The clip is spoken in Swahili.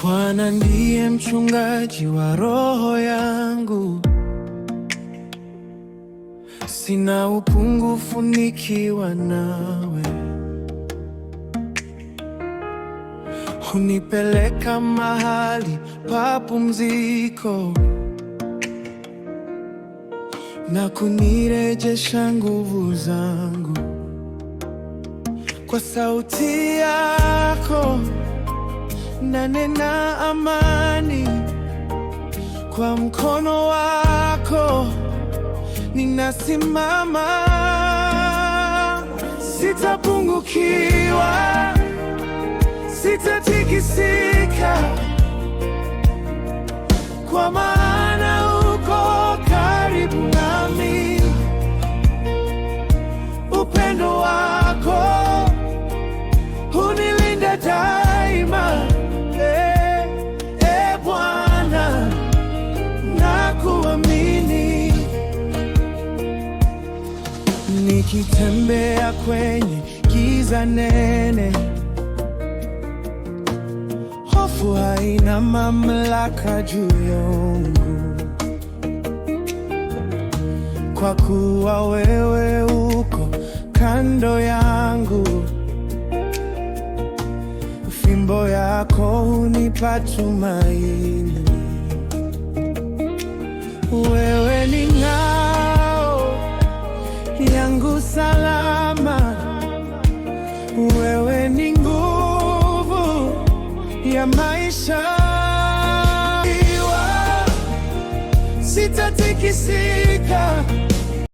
Bwana ndiye mchungaji wa roho yangu, sina upungufu nikiwa nawe. Hunipeleka mahali pa pumziko na kunirejesha nguvu zangu. Kwa sauti yako nanena amani, kwa mkono wako ninasimama. Sitapungukiwa, sitatikisika, kwa maana uko karibu nami. Upendo wako hunilinda daima. Bwana, nakuamini. Nikitembea kwenye giza nene, hofu haina mamlaka juu yangu, kwa kuwa wewe uko kando yangu. Fimbo yako hunipa tumaini. Wewe ni ngao yangu salama, wewe ni nguvu ya maisha. Sitatikisika,